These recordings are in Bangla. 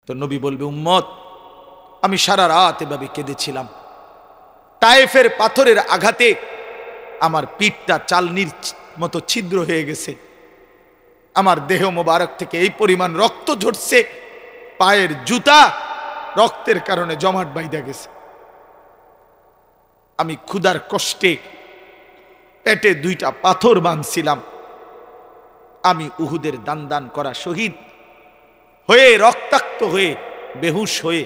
তো নবী বলবে, উম্মত আমি সারা রাত এভাবে কেঁদেছিলাম, তায়েফের পাথরের আঘাতে আমার পিঠটা চালনির মতো ছিদ্র হয়ে গেছে, আমার দেহ মোবারক থেকে এই পরিমাণ রক্ত ঝরছে, পায়ের জুতা রক্তের কারণে জমাট বাইধা গেছে, আমি ক্ষুধার কষ্টে পেটে 2টা পাথর বাঁধছিলাম, আমি উহুদের দান দান করা শহীদ হয়ে রক্তাক্ত হয়ে বেহুশ হয়ে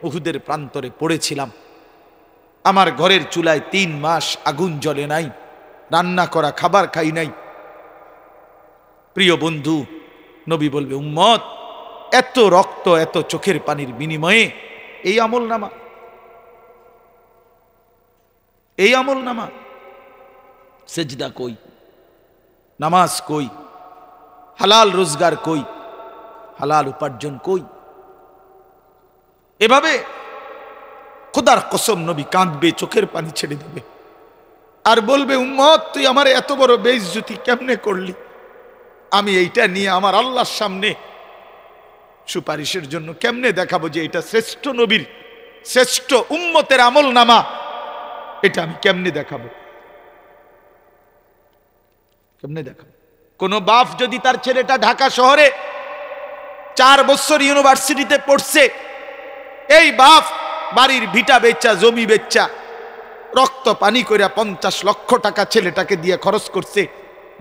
উহুদের প্রান্তরে পড়েছিলাম, আমার ঘরের চুলায় 3 মাস আগুন জ্বলে নাই, রান্না করা খাবার খাই নাই। প্রিয় বন্ধু, নবী বলবে, উম্মত এত রক্ত এত চোখের পানির বিনিময়ে এই আমলনামা, এই আমলনামা, সেজদা কই, নামাজ কই, হালাল রোজগার কই, হালাল উপার্জন কই? এভাবে খোদার কসম নবী কাঁদবে, চোখের পানি ছেড়ে দেবে আর বলবে, উম্মত তুই আমার এত বড় বেইজ্জতি কেমনে করলি? আমি এইটা নিয়ে আমার আল্লাহর সামনে সুপারিশের জন্য কেমনে দেখাবো যে এটা শ্রেষ্ঠ নবীর শ্রেষ্ঠ উম্মতের আমলনামা? এটা আমি কেমনে দেখাবো? কেমনে দেখাবো? কোন বাপ যদি তার ছেলেটা ঢাকা শহরে 4 বছর ইউনিভার্সিটিতে পড়ছে, এই বাপ বাড়ির ভিটা বেচা, জমি বেচা, রক্ত পানি করে 50 লক্ষ টাকা ছেলেটাকে দিয়ে খরচ করছে,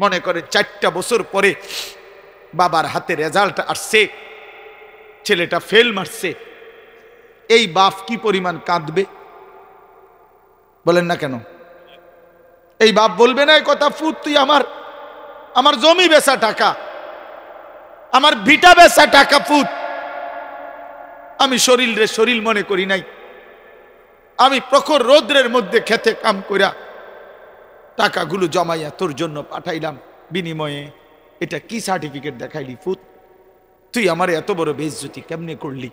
মনে করে 4টা বছর পরে বাবার হাতে রেজাল্ট আসছে, ছেলেটা ফেল মারছে, এই বাপ কি পরিমাণ কাঁদবে বলেন না কেন? এই বাপ বলবে না এই কথা, ফুট তুই আমার জমি বেচা টাকা, আমার ভিটা বেচা টাকা ফুট, আমি শরীর মনে করি নাই, আমি প্রখর রৌদ্রের মধ্যে খেতে কাম কইরা টাকাগুলো জমাইয়া তোর জন্য পাঠাইলাম, বিনিময়ে এটা কি সার্টিফিকেট দেখাইলি ফুট? তুই আমার এত বড় বেইজ্জতি কেমনে করলি?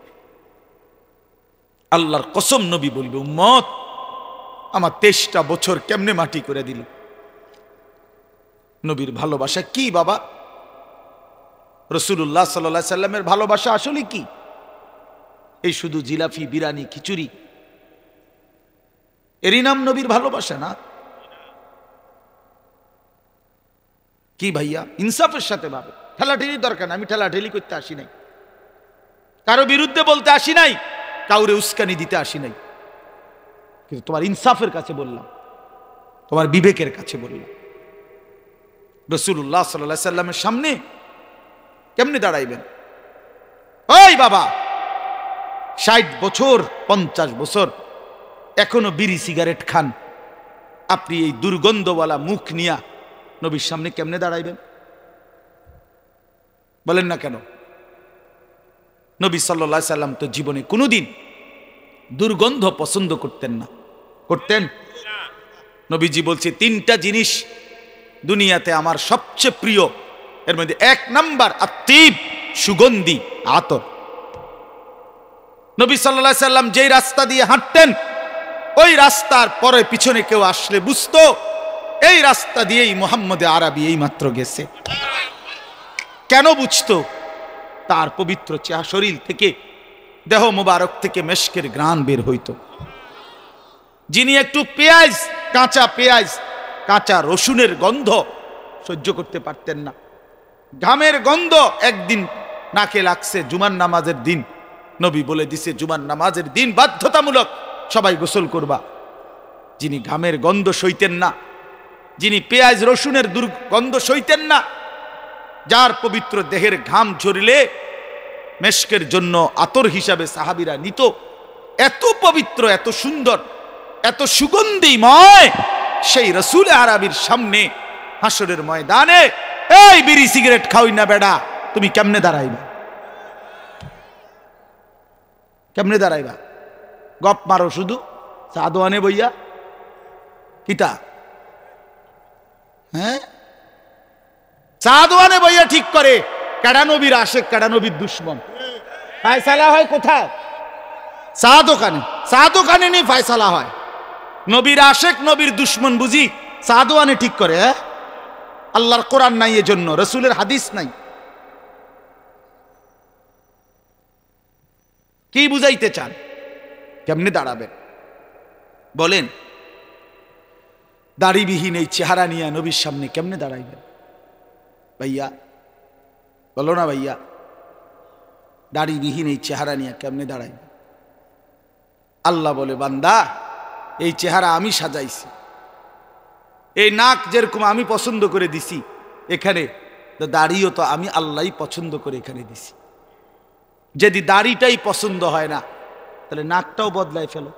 আল্লাহর কসম নবী বলবে, উম্মত আমার 23টা বছর কেমনে মাটি করে দিল। নবীর ভালোবাসা কি বাবা? রাসূলুল্লাহ সাল্লাল্লাহু আলাইহি সাল্লামের ভালোবাসা আসলে কি? এই শুধু জিলাপি, বিরিয়ানি, খিচুড়ি এরই নাম নবীর ভালোবাসা না? কি ভাইয়া, ইনসাফের সাথে ভাবে। ঠেলাঠেলির দরকার না, আমি ঠেলাঠেলি করতে আসি নাই, কারো বিরুদ্ধে বলতে আসি নাই, কাউরে উস্কানি দিতে আসি নাই, কিন্তু তোমার ইনসাফের কাছে বললাম, তোমার বিবেকের কাছে বললাম। রাসূলুল্লাহ সাল্লাল্লাহু আলাইহি সাল্লামের সামনে কেমনে দাঁড়াইবেন? ওই বাবা 60 বছর 50 বছর এখনো বিড়ি সিগারেট খান, আপনি এই দুর্গন্ধওয়ালা মুখ নিয়া নবীর সামনে কেমনে দাঁড়াইবেন বলেন না কেন? নবী সাল্লাল্লাহু আলাইহি সাল্লাম তো জীবনে কোনোদিন দুর্গন্ধ পছন্দ করতেন না। করতেন? নবীজি বলছে 3টা জিনিস দুনিয়াতে আমার সবচেয়ে প্রিয়, এর মধ্যে 1 নাম্বার আত্তিব, সুগন্ধি আতর। নবী সাল্লাল্লাহু আলাইহি সাল্লাম যেই রাস্তা দিয়ে হাঁটতেন, ওই রাস্তার পরে পিছনে কেউ আসলে বুঝতো এই রাস্তা দিয়েই মুহাম্মদ আরবি এই মাত্র গেছে। কেন বুঝতো? তার পবিত্র শরীর থেকে, দেহ মোবারক থেকে মেশকের ঘ্রাণ বের হইতো। যিনি একটু পেঁয়াজ, কাঁচা পেঁয়াজ, কাঁচা রসুনের গন্ধ সহ্য করতে পারতেন না, ঘামের গন্ধ একদিন নাকে লাগছে, জুমার নামাজের দিন নবী বলে দিছে জুমার নামাজের দিন বাধ্যতামূলক সবাই গোসল করবা। যিনি ঘামের গন্ধ সইতেন না, যিনি পেঁয়াজ রসুনের দুর্গন্ধ সইতেন না, যার পবিত্র দেহের ঘাম ঝরিলে মেশকের জন্য আতর হিসাবে সাহাবীরা নিত, এত পবিত্র, এত সুন্দর, এত সুগন্ধিময় সেই রাসূল আরবির সামনে হাসরের ময়দানে এই বিড়ি সিগারেট খাওই না বেডা, তুমি কেমনে দাঁড়াইবা? কেমনে দাঁড়াইবা? গপ মারো শুধু সাদওয়ানে বইয়া কিতা? হ্যাঁ, সাদওয়ানে বইয়া ঠিক করে কাডা নবীর আশেক, কাডা নবীর দুশ্মন। ফায়সালা হয় কোথায়? সাদওয়ানে নি ফায়সালা হয়। নবীর আশেক নবীর দুশ্মন বুঝি সাদওয়ানে ঠিক করে? আল্লাহর কোরআন নাই, এজন্য রাসূলের হাদিস নাই। কি বুঝাইতে চান? কেমনে দাঁড়াবেন বলেন? দাড়িবিহীন এই চেহারা নিয়ে নবীর সামনে কেমনে দাঁড়াইবেন ভাইয়া? বলো না ভাইয়া, দাড়িবিহীন এই চেহারা নিয়ে কেমনে দাঁড়াইবেন? আল্লাহ বলে, বান্দা এই চেহারা আমি সাজাইছি, এই নাক যেরকম আমি পছন্দ করে দিছি এখানে, দাড়িও তো আমি আল্লাহই পছন্দ করে এখানে দিছি। যদি দাড়িটাই পছন্দ হয় না তাহলে নাকটাও বদলায় ফেলো।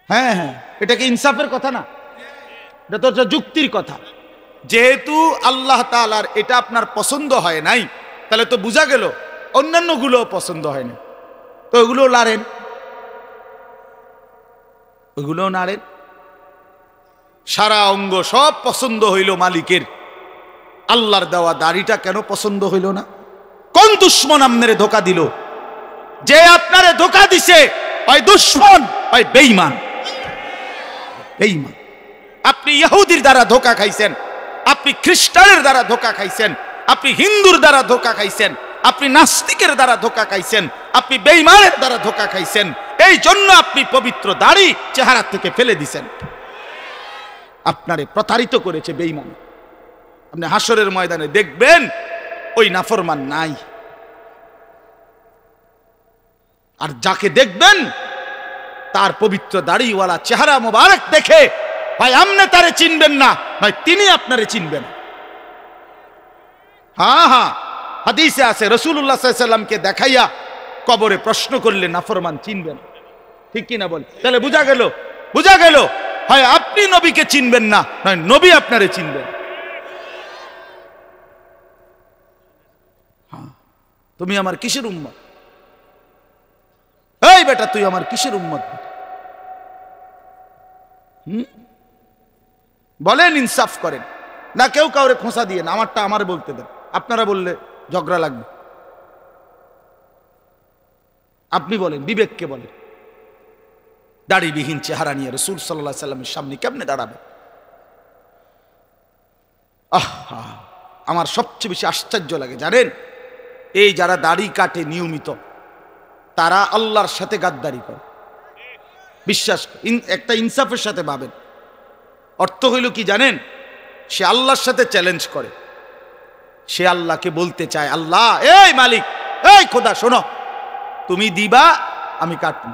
হ্যাঁ হ্যাঁ, এটা কি ইনসাফের কথা না? এটা তো যুক্তির কথা। যেহেতু আল্লাহ তাআলার এটা আপনার পছন্দ হয় নাই, তাহলে তো বোঝা গেল অন্যান্য গুলো পছন্দ হয় না, তো ওগুলো নাড়েন, ওগুলো নাড়েন। সারা অঙ্গ সব পছন্দ হইল মালিকের, আল্লাহর দেওয়া দাড়িটা কেন পছন্দ হইল না? কোন দুশ্মন আপনারে ধোকা দিল? যে আপনারে ধোকা দিছে ওই দুশ্মন, ওই বেঈমান। বেঈমান। আপনি ইহুদির দ্বারা ধোকা খাইছেন, আপনি খ্রিস্টানের দ্বারা ধোকা খাইছেন, আপনি হিন্দুর দ্বারা ধোকা খাইছেন, আপনি নাস্তিকের দ্বারা ধোকা খাইছেন, আপনি বেঈমানের দ্বারা ধোকা খাইছেন। এই জন্য আপনি পবিত্র দাড়ি চেহারা থেকে ফেলে দিছেন। আপনারে প্রতারিত করেছে বেঈমান। আপনি হাসরের ময়দানে দেখবেন ওই নাফরমান নাই। আর যাকে দেখবেন তার পবিত্র দাড়িওয়ালা চেহারা মোবারক দেখে ভাই আপনি তারে চিনবেন না, ভাই তিনি আপনারে চিনবেন। হ্যাঁ হ্যাঁ, হাদিসে আছে রাসূলুল্লাহ সাল্লাল্লাহু আলাইহি ওয়াসাল্লামকে দেখাইয়া কবরে প্রশ্ন করলে নাফরমান চিনবেন। ঠিক কি না বল? তাহলে বোঝা গেল, বোঝা গেল হয় আপনি নবীকে চিনবেন না, নয় নবী আপনারে চিনবেন। হ্যাঁ, তুমি আমার কিসের উম্মত? এই বেটা তুই আমার কিসের উম্মত? বলেন, ইনসাফ করেন না। কেউ কাউরে খোঁচা দিয়ে না, আমারটা আমার বলতে দেন। আপনারা বললে ঝগড়া লাগবে। আপনি বলেন, বিবেককে বলেন। দাড়িবিহীন চেহারা নিয়ে রাসূল সাল্লাল্লাহু আলাইহি ওয়াসাল্লামের সামনে কেমনে দাঁড়াবে? আহা, আমার সবচেয়ে বেশি আশ্চর্য লাগে জানেন, এই যারা দাড়ি কাটে নিয়মিত, তারা আল্লাহর সাথে গাদ্দারি করে। বিশ্বাস একটা ইনসাফের সাথে ভাবেন। অর্থ হইল কি জানেন? সে আল্লাহর সাথে চ্যালেঞ্জ করে। সে আল্লাহকে বলতে চায়, আল্লাহ এই মালিক, এই খোদা শোনো, তুমি দিবা আমি কাটমু,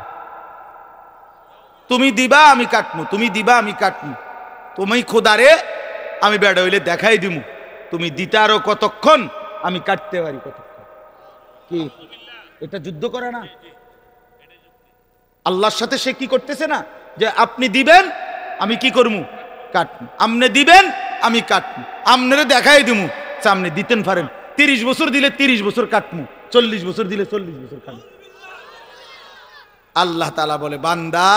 তুমি দিবা আমি কাটমু, তুমি দিবা আমি কাটমু, তুমি খোদারে আমি বেড়া হইলে দেখাই দিমু, তুমি দিতে আরো কতক্ষণ, আমি কাটতে পারি কতক্ষণ। কি এটা যুদ্ধ করে না? আল্লাহর সাথে সে কি করতেছে না, যে আপনি দিবেন আমি কি করমু, কাটমু, আপনি দিবেন আমি কাটমু, আপনারে দেখাই দিমু। সামনে দিতেন পারেন, 30 বছর দিলে 30 বছর কাটমু, 40 বছর দিলে 40 বছর কাটমু। আল্লাহ তাআলা বলে, বান্দা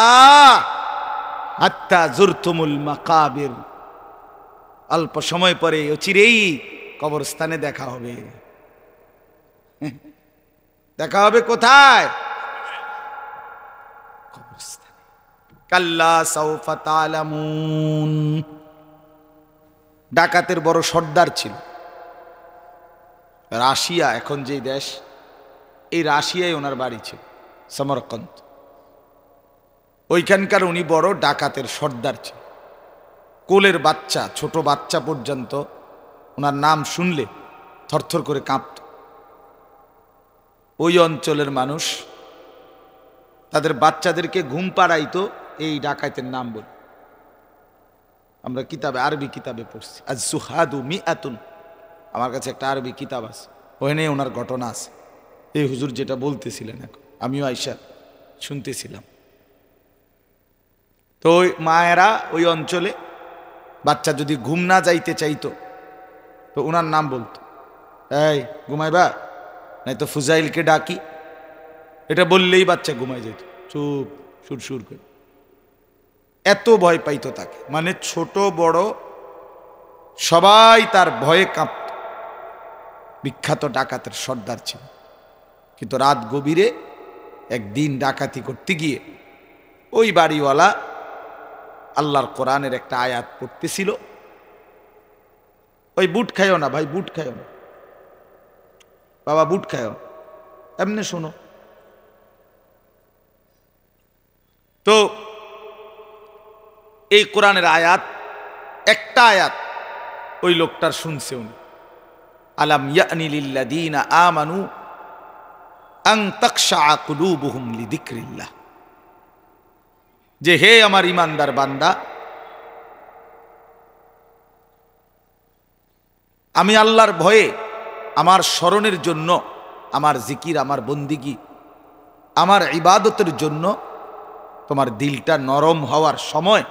হাত্তা জুরতুমুল মাকাবির, অল্প সময় পরে অচিরেই কবরস্থানে দেখা হবে। দেখা হবে কোথায়? কবরস্থানে। কাল্লা সাউফা তা'লামুন। ডাকাতের বড় সর্দার ছিল রাশিয়া, এখন যে দেশ, এই রাশিয়ায় ওনার বাড়ি ছিল, সমরকন্দ। ওইখানকার উনি বড় ডাকাতের সর্দার ছিল। কোলের বাচ্চা, ছোট বাচ্চা পর্যন্ত ওনার নাম শুনলে থরথর করে কাঁপত। ওই অঞ্চলের মানুষ তাদের বাচ্চাদেরকে ঘুম পাড়াইতো এই ডাকাতের নাম বলে। আমরা কিতাবে, আরবি কিতাবে পড়ছি, আজ সুহাদু মিআতুন, আমার কাছে একটা আরবি কিতাব আছে, ওখানে ওনার ঘটনা আছে। এই হুজুর যেটা বলতেছিলেন এখন আমিও আইসা শুনতেছিলাম। তো ওই মায়েরা ওই অঞ্চলে বাচ্চা যদি ঘুম না যাইতে চাইতো তো ওনার নাম বলতো, এই ঘুমাইবা, নাই তো ফুজাইলকে ডাকি, এটা বললেই বাচ্চা ঘুমাই যেত চুপ সুরসুর করে। এত ভয় পাইতো তাকে, মানে ছোট বড় সবাই তার ভয়ে কাঁপত। বিখ্যাত ডাকাতের সর্দার ছিল। কিন্তু রাত গভীরে একদিন ডাকাতি করতে গিয়ে ওই বাড়িওয়ালা আল্লাহর কোরআনের একটা আয়াত পড়তেছিল। ওই বুট খাইও না ভাই, বুট খাইও না বাবা, বুট খাইও। এমনি শোনো। তো এই কোরআনের আয়াত, একটা আয়াত ওই লোকটার শুনছে উনি, আলাম ইয়ানি লিল্লাযীনা আমানু আন তাখশা কুলুবুহুম লিযিকরিল্লাহ, যে হে আমার ঈমানদার বান্দা, আমি আল্লাহর ভয়ে, আমার স্মরণের জন্য, আমার জিকির, আমার বন্দিগি, আমার ইবাদতের জন্য তোমার দিলটা নরম হওয়ার সময়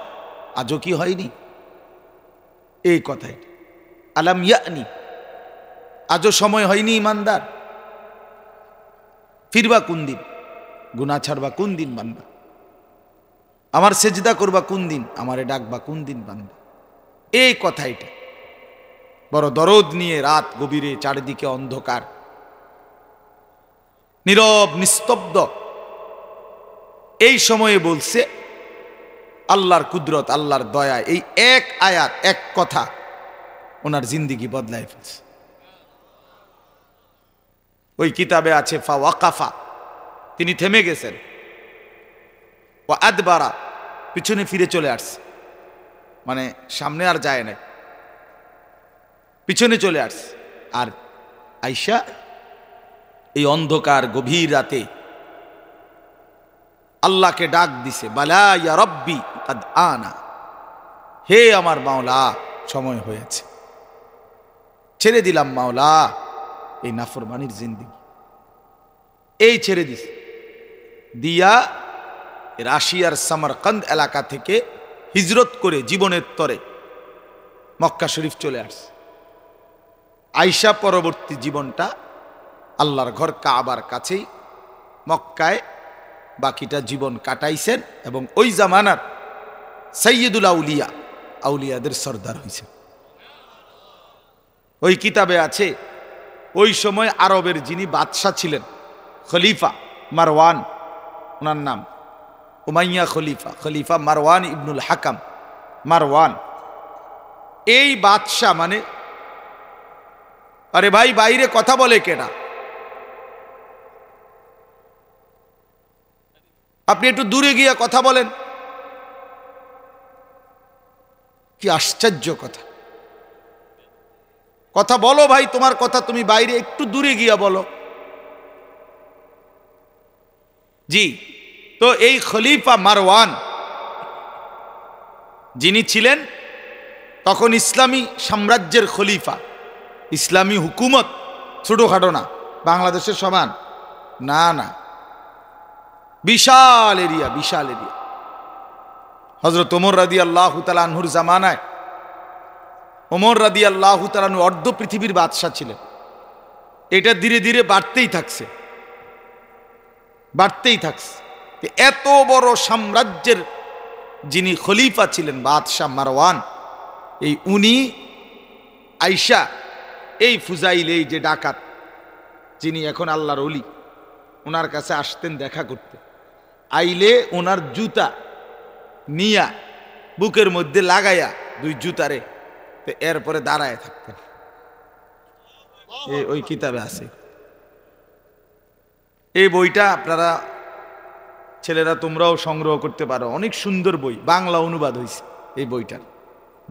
আজও কি হয়নি? এই কথাই, আলাম ইয়ানি, আজও সময় হয়নি ঈমানদার? ফিরবা কোন দিন? গুনাহ ছাড়বা কোন দিন বান্দা? আমার সেজদা করবা কোন দিন? আমারে ডাকবা কোন দিন বান্দা? এই কথাইটা বড় দরদ নিয়ে, রাত গভীরে, চারিদিকে অন্ধকার, নীরব নিস্তব্ধ, এই সময়ে বলছে আল্লাহর কুদরত, আল্লাহর দয়া। এই এক আয়াত, এক কথা ওনার জিন্দিগি বদলায় ফেলছে। ওই কিতাবে আছে ফা ওয়াকাফা, তিনি থেমে গেছেন, ওয়া আদবারা, পিছনে ফিরে চলে আসছে, মানে সামনে আর যায় না, পিছনে চলে আসছে। আর আয়েশা এই অন্ধকার গভীর রাতে আল্লাহকে ডাক দিছে, বালা ইয়া রব্বি কাদ আনা, হে আমার মাওলা, সময় হয়েছে, ছেড়ে দিলাম মাওলা এই নাফরমানির জিন্দেগি। এই ছেড়ে দিছে, দিয়া রাশিয়ার সামারকান্দ এলাকা থেকে হিজরত করে জীবনের তরে মক্কা শরীফ চলে আসছে। আয়েশা পরবর্তী জীবনটা আল্লাহর ঘর কাবার কাছেই মক্কায় বাকিটা জীবন কাটাইছেন, এবং ওই জামানার সাইয়্যিদুল আউলিয়া, আউলিয়াদের সর্দার হয়েছেন। ওই কিতাবে আছে ওই সময় আরবের যিনি বাদশাহ ছিলেন, খলিফা মারওয়ান, ওনার নাম উমাইয়া খলিফা, খলিফা মারওয়ান ইবনুল হাকাম মারওয়ান। এই বাদশাহ মানে, আরে ভাই বাইরে কথা বলে কেনা, আপনি একটু দূরে গিয়ে কথা বলেন। কি আশ্চর্য কথা, কথা বলো ভাই, তোমার কথা তুমি বাইরে একটু দূরে গিয়া বলো। জি, তো এই খলিফা মারওয়ান যিনি ছিলেন তখন ইসলামী সাম্রাজ্যের খলিফা, ইসলামী হুকুমত ছোটখাটো না, বাংলাদেশের সমান না, না, বিশাল এরিয়া, বিশাল এরিয়া। হযরত ওমর রাদিয়াল্লাহু তাআলা আনহুর জামানায় ওমর রাদিয়াল্লাহু তাআলা আনহু অর্ধ পৃথিবীর বাদশা ছিলেন। এটা ধীরে ধীরে বাড়তেই থাকছে, বাড়তেই থাকছে। এত বড় সাম্রাজ্যের যিনি খলিফা ছিলেন, বাদশাহ মারওয়ান, এই উনি আয়েশা, এই ফুজাইল, এই যে ডাকাত, যিনি এখন আল্লাহর ওলি, ওনার কাছে আসতেন দেখা করতে। আইলে ওনার জুতা নিয়া বুকের মধ্যে লাগাইয়া দুই জুতারে, তো এরপরে দাঁড়ায় থাকতেন। ওই কিতাবে আছে। এই বইটা আপনারা ছেলেরা তোমরাও সংগ্রহ করতে পারো, অনেক সুন্দর বই, বাংলা অনুবাদ হয়েছে এই বইটার,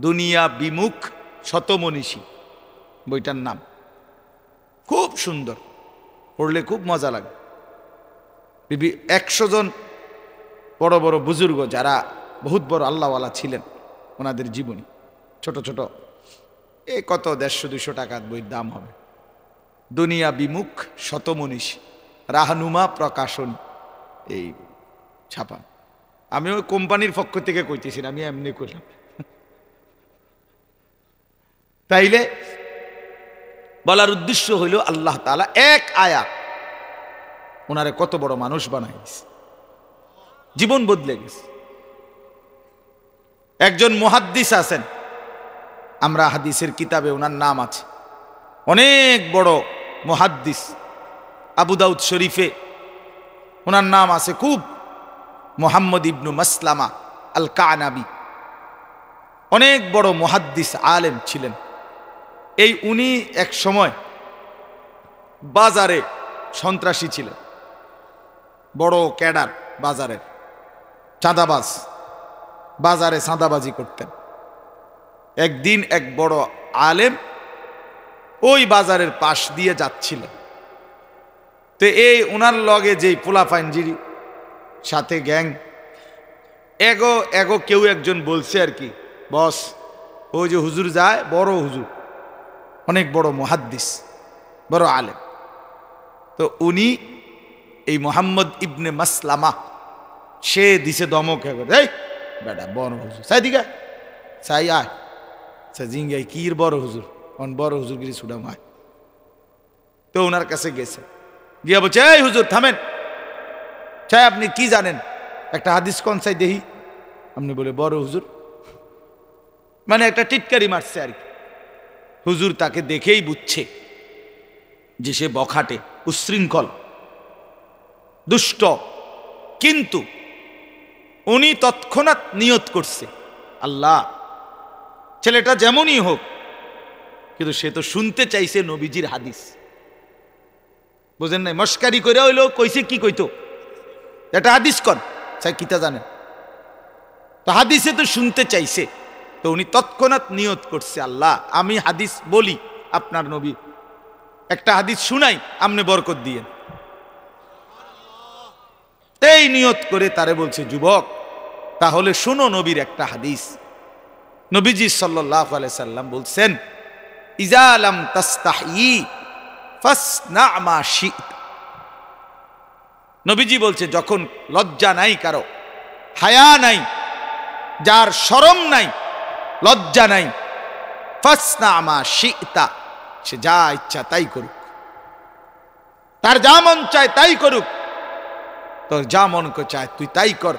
দুনিয়া বিমুখ শতমনীষী বইটার নাম। খুব সুন্দর, পড়লে খুব মজা লাগে। 100 জন বড় বড় বুজুর্গ যারা বহুত বড় আল্লাহওয়ালা ছিলেন, ওনাদের জীবনী, ছোট ছোট, এই কত 150-200 টাকার বইয়ের দাম হবে। দুনিয়া বিমুখ শতমনীষী, রাহনুমা প্রকাশন, এই ছাপা। আমি ওই কোম্পানির পক্ষ থেকে কইতেছি না, আমি এমনি করলাম। তাইলে বলার উদ্দেশ্য হইল আল্লাহ তাআলা এক আয়াত ওনারে কত বড় মানুষ বানাই দিয়েছে, জীবন বদলে গেছে। একজন মুহাদ্দিস আছেন, আমরা হাদিসের কিতাবে ওনার নাম আছে, অনেক বড় মুহাদ্দিস, আবু দাউদ শরীফে ওনার নাম আছে খুব, মুহাম্মদ ইবনু মাসলামা আল কানাবি, অনেক বড় মুহাদ্দিস আলেম ছিলেন। এই উনি এক সময় বাজারে সন্ত্রাসী ছিলেন, বড় ক্যাডার, বাজারের চাঁদাবাজ, বাজারে চাঁদাবাজি করতেন। একদিন এক বড় আলেম ওই বাজারের পাশ দিয়ে যাচ্ছিলেন। তো এই ওনার লগে যেই পোলাপাইনজিরি সাথে গ্যাং, এগো এগো কেউ একজন বলছে আর কি, বস ওই যে হুজুর যায়, বড় হুজুর, অনেক বড় মুহাদ্দিস, বড় আলেম। তো উনি এই মোহাম্মদ ইবনে মাসলামা, সে দিছে দমক, এই বেটা বড় হুজুর চাই দিকে চাই আয়, জিঙ্গাই কির বড় হুজুর, অন বড় হুজুর গিরি ছুটাম আয়। তো ওনার কাছে গেছে, গিয়া বলছে, এই হুজুর থামেন, চাই আপনি কি জানেন, একটা হাদিস কোন চাই দেহি। আপনি বলে বড় হুজুর, মানে একটা টিটকারি মারছে আর কি। হুজুর তাকে দেখেই বুঝছে যে সে বখাটে, উচ্ছৃঙ্খল, দুষ্ট, কিন্তু উনি তৎক্ষণাৎ নিয়ত করছে, আল্লাহ ছেলেটা যেমনই হোক, কিন্তু সে তো শুনতে চাইছে নবীজির হাদিস। বুঝেন নাই, মস্কারি করে হইলো কইছে, কি কইতো, এটা হাদিস কন, চাই কিতা জানেন, তো হাদিসে তো শুনতে চাইছে। তো উনি তৎক্ষণাৎ নিয়ত করছে, আল্লাহ আমি হাদিস বলি, আপনার নবী একটা হাদিস শুনাই, আপনি বরকত দিয়েন। এই নিয়ত করে তারে বলছে, যুবক তাহলে শুনো নবীর একটা হাদিস। নবীজি সাল্লাল্লাহু আলাইহি সাল্লাম বলছেন, ইজা লাম তাস্তাহি ফাসনা মা শি'ত। নবীজি বলছে, যখন লজ্জা নাই কারো, হায়া নাই, যার শরম নাই, লজ্জা নাই, ফাসনা মা শি'তা, সে যা ইচ্ছা তাই করুক, তার যা মন চায় তাই করুক, তোর যা মন চায় তুই তাই কর,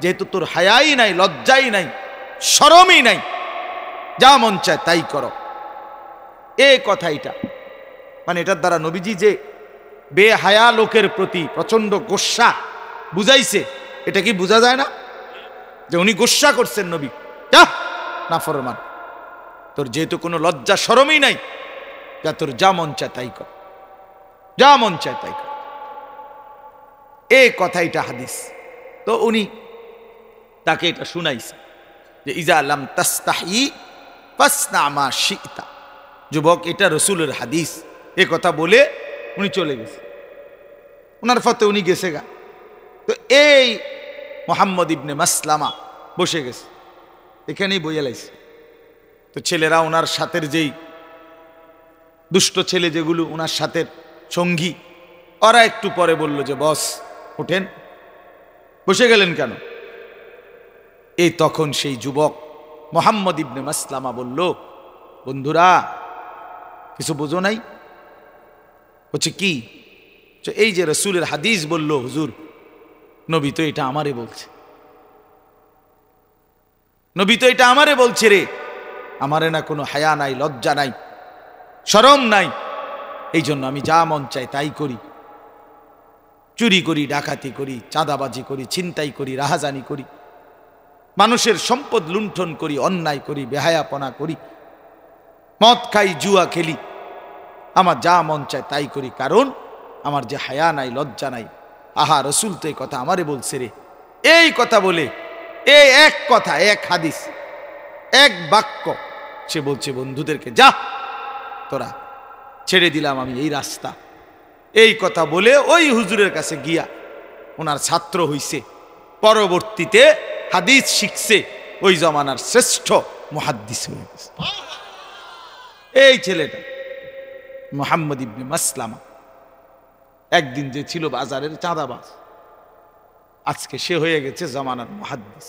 যেহেতু তোর হায়াই নাই, লজ্জাই নাই, শরমই নাই, যা মন চায় তাই করো। এই কথাইটা মানে এটার দ্বারা নবীজি যে বেহায়া লোকের প্রতি প্রচন্ড গোস্বা বুঝাইছে, এটা কি বোঝা যায় না যে উনি গোস্বা করছেন নবী, যা নাফরমান, তোর যেহেতু কোনো লজ্জা শরমই নাই, যা তোর যা মন চায় তাই কর, যা মন চায় তাই কর। এই কথাইটা হাদিস। তো উনি তাকে এটা শুনাইছে যে ইজা লাম তাস্তাহি ফাসনা মা শি'তা। যুবক, এটা রসুলের হাদিস। এ কথা বলে উনি চলে গেছে, ওনার ফতে উনি গেছে গা। তো এই মোহাম্মদ ইবনে মাসলামা বসে গেছে, এখানেই বইয়া লাইছে। তো ছেলেরা ওনার সাথের যেই দুষ্ট ছেলে যেগুলো ওনার সাথে সঙ্গী, ওরা একটু পরে বলল যে বস ওঠেন, বসে গেলেন কেন? এই তখন সেই যুবক মোহাম্মদ ইবনে মাসলামা বলল, বন্ধুরা কিছু বোঝো নাই? হচ্ছে কি, এই যে রসুলের হাদিস বলল হুজুর, নবী তো এটা আমারে বলছে, নবী তো এটা আমারে বলছে রে, আমারে না কোনো হায়া নাই, লজ্জা নাই, শরম নাই, এই জন্য আমি যা মন চাই তাই করি, চুরি করি, ডাকাতি করি, চাঁদাবাজি করি, ছিনতাই করি, রাহাজানি করি, মানুষের সম্পদ লুণ্ঠন করি, অন্যায় করি, বেহায়াপনা করি, মদ খাই, জুয়া খেলি, আমার যা মন চায় তাই করি, কারণ আমার যে হায়া নাই, লজ্জা নাই। আহা, রসুল তো এই কথা আমারে বলছে রে। এই কথা বলে, এই এক কথা, এক হাদিস, এক বাক্য সে বলছে বন্ধুদেরকে, যা তোরা, ছেড়ে দিলাম আমি এই রাস্তা। এই কথা বলে ওই হুজুরের কাছে গিয়া ওনার ছাত্র হইছে, পরবর্তীতে হাদিস শিখছে, ওই জমানার শ্রেষ্ঠ মুহাদ্দিস হয়ে গেছে। এই ছেলেটা মোহাম্মদ ইবনে মাসলামা, একদিন যে ছিল বাজারের চাঁদাবাজ, আজকে সে হয়ে গেছে জমানার মুহাদ্দিস।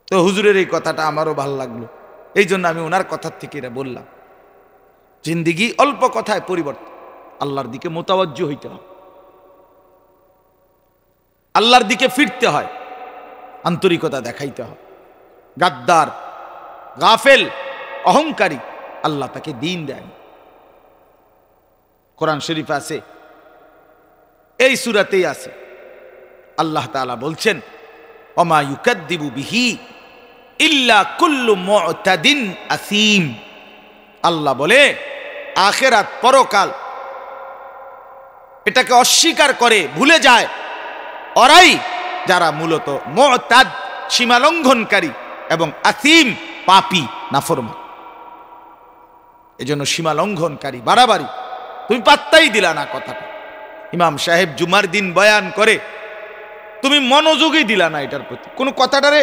তো হুজুরের এই কথাটা আমারও ভালো লাগলো, এই জন্য আমি ওনার কথার থেকে এটা বললাম। জিন্দিগি অল্প কথায় পরিবর্তন, আল্লাহর দিকে মোতাওয়াজ্জু হইতে হয়, আল্লাহর দিকে ফিরতে হয়, আন্তরিকতা দেখাইতে হয়। গাদ্দার, গাফেল, অহংকারী, আল্লাহ তাকে দিন দেয়। কোরআন শরীফ আছে, এই সূরাতেই আছে, আল্লাহ তাআলা বলছেন, ওমা ইউকাদ্দিবু বিহি ইল্লা কুল্লু মুতাদিন আসিম। আল্লাহ বলে, আখিরাত, পরকাল, এটাকে অস্বীকার করে ভুলে যায়, ওরাই যারা মূলত মুতাদ সীমালঙ্ঘনকারী এবং আসিম পাপী নাফরমান। এজন্য সীমালঙ্ঘনকারী বাড়াবাড়ি, তুমি পাত্তাই দিলা না কথাটা। ইমাম সাহেব জুমার দিন বয়ান করে, তুমি মনোযোগই দিলা না এটার প্রতি, কোনো কথাটারে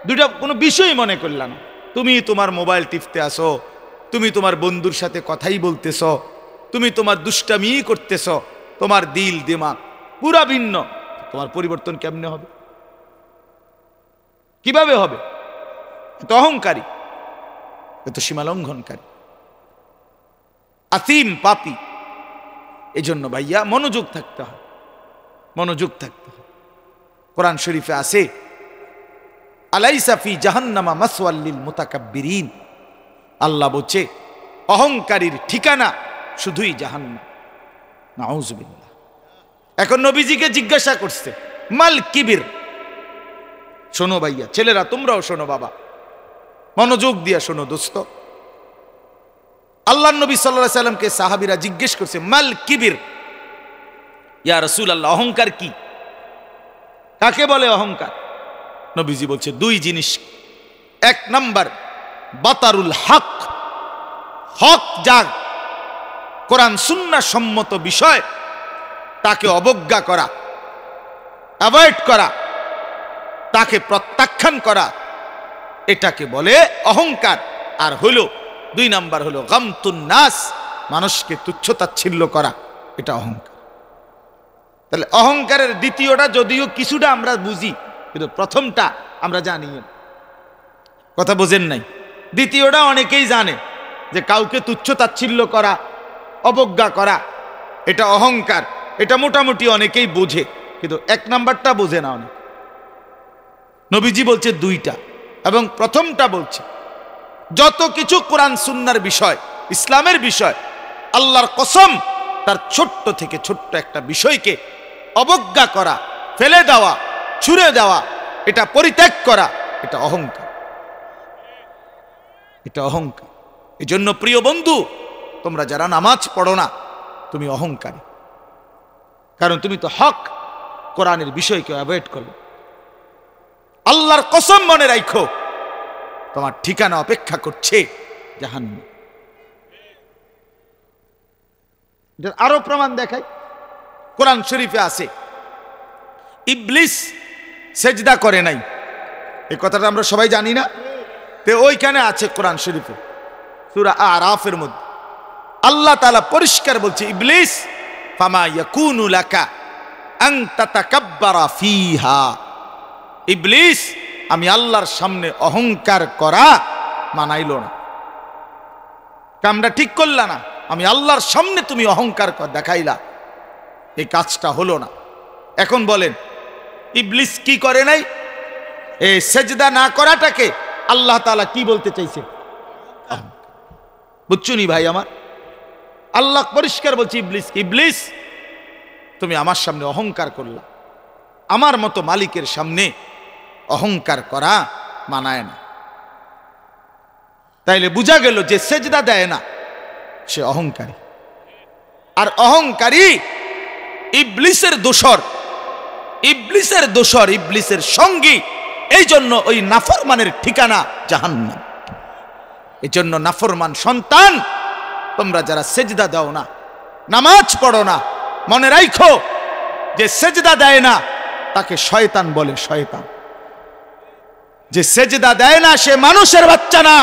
দুইটা কোনো বিষয় মনে করলা না। তুমি তোমার মোবাইল টিপতে আসো, তুমি তোমার বন্ধুর সাথে কথাই বলতেছ, তুমি তোমার দুষ্টামি করতেছ, তোমার দিল দিমাগ পুরা ভিন্ন। তোমার পরিবর্তন কেমনে হবে? কিভাবে হবে? এত অহংকারী, এত সীমালঙ্ঘনকারী, আসিম পাপী। এই জন্য ভাইয়া মনোযোগ থাকতে হয়, মনোযোগ থাকতে হয়। কোরআন শরীফে আছে, আলাইসা ফি জাহান্নামা মাসওয়াল লিল মুতাকাব্বিরিন, আল্লাহ বলছে অহংকারীর ঠিকানা শুধুই জাহান্নাম। নাউযুবিল্লাহ। এখন নবীজিকে জিজ্ঞাসা করছে মাল কিবির। শোনো ভাইয়া, ছেলেরা তোমরাও শোনো, বাবা মনোযোগ দিয়া শোনো দোস্ত। আল্লাহ নবী সাল্লাল্লাহু আলাইহি সাল্লামকে সাহাবীরা জিজ্ঞেস করছে মাল কিবির, ইয়া রাসূলুল্লাহ অহংকার কি, কাকে বলে অহংকার? নবীজি বলছে দুই জিনিস। এক নাম্বার বাতারুল হক, হক যা কোরআন সুন্নাহ সম্মত বিষয় তাকে অবজ্ঞা করা, অ্যাভয়েড করা, তাকে প্রত্যাখ্যান করা, এটাকে বলে অহংকার। আর হলো দুই নাম্বার হলো গামতুন নাস, মানুষকে তুচ্ছতাচ্ছিল্য করা, এটা অহংকার। তাহলে অহংকারের দ্বিতীয়টা যদিও কিছুটা আমরা বুঝি, কিন্তু প্রথমটা আমরা জানি না। কথা বোঝেন নাই? দ্বিতীয়টা অনেকেই জানে যে কাউকে তুচ্ছতাচ্ছিল্য করা, অবজ্ঞা করা, এটা অহংকার। এটা মোটামুটি অনেকেই বোঝে, কিন্তু এক নাম্বারটা বোঝে না অনেক। নবীজি বলছে দুইটা, এবং প্রথমটা বলছে যত কিছু কোরআন সুন্নাহর বিষয়, ইসলামের বিষয়, আল্লাহর কসম, তার ছোট্ট থেকে ছোট্ট একটা বিষয়কে অবজ্ঞা করা, ফেলে দেওয়া, ছুঁড়ে দেওয়া, এটা পরিত্যাগ করা, এটা অহংকার, এটা অহংকার। এই জন্য প্রিয় বন্ধু, তোমরা যারা নামাজ পড়ো না, তুমি অহংকারী, কারণ তুমি তো হক কোরআনের বিষয়কে অ্যাভয়েড করো। আল্লাহর কসম মনে রাখো, তোমার ঠিকানা অপেক্ষা করছে জাহান্নাম। এটার আরো প্রমাণ দেখাই, কোরআন শরীফে আছে ইবলিস সেজদা করে নাই, এই কথাটা আমরা সবাই জানি না? তো ওইখানে আছে কোরআন শরীফে সূরা আরাফের মধ্যে আল্লাহ তাআলা পরিষ্কার বলছে, ইবলিস ফামা ইয়াকুনু লাকা আন তাতাকাব্বারা ফিহা। ইবলিস, আমি আল্লাহর সামনে অহংকার করা মানাইল না, কামটা ঠিক করলা না, আমি আল্লাহর সামনে তুমি অহংকার দেখাইলা, এই কাজটা হলো না। এখন বলেন ইবলিস কি করে নাই? এই সেজদা না করাটাকে আল্লাহ তাআলা কি বলতে চাইছে? বুঝছুনি ভাই আমার? আল্লাহ পরিষ্কার বলছে ইবলিস, ইবলিস তুমি আমার সামনে অহংকার করলা, আমার মতো মালিকের সামনে অহংকার করা মানায় না। তাইলে বোঝা গেল যে সেজদা দেয় না সে অহংকারী, আর অহংকারী ইবলিসের দোসর, ইবলিসের দোসর, ইবলিসের সঙ্গী। এই জন্য ওই নাফরমানের ঠিকানা জাহান্নাম। এই জন্য নাফরমান সন্তান, তোমরা যারা সেজদা দাও না, নামাজ পড়ো না, মনে রাখো যে সেজদা দেয় না তাকে শয়তান বলে। শয়তান যে সেজদা দেয় না সে মানুষের বাচ্চা না,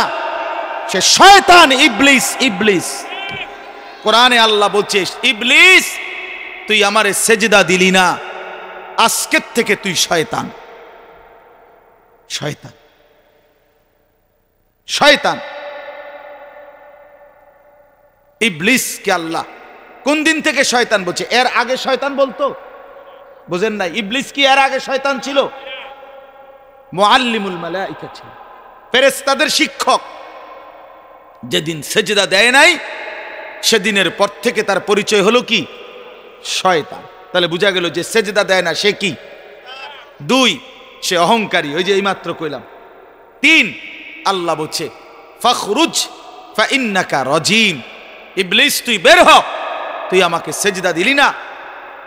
সে শয়তান, ইবলিস। ইবলিস কোরআনে আল্লাহ বলছে, ইবলিস তুই আমারে সেজদা দিলি না, আজকের থেকে তুই শয়তান। শয়তান, শয়তান। ইবলিসকে আল্লাহ কোন দিন থেকে শয়তান বলছে? এর আগে শয়তান বলতো? বুঝেন নাই? ইবলিস কি এর আগে শয়তান ছিল? মুআল্লিমুল মালায়েকা ছিল, ফেরেশতাদের শিক্ষক। যেদিন সেজদা দেয় নাই সেদিনের পর থেকে তার পরিচয় হলো কি? শয়তান। তাহলে বোঝা গেল যে সেজদা দেয় না সে কি? দুই, সে অহংকারী, ওই যে এইমাত্র কইলাম। তিন, আল্লাহ বলছে ফাখরুজ ফাইন্নাকা রাজিম, ইবলিস তুই বের হ, তুই আমাকে সেজদা দিলি না,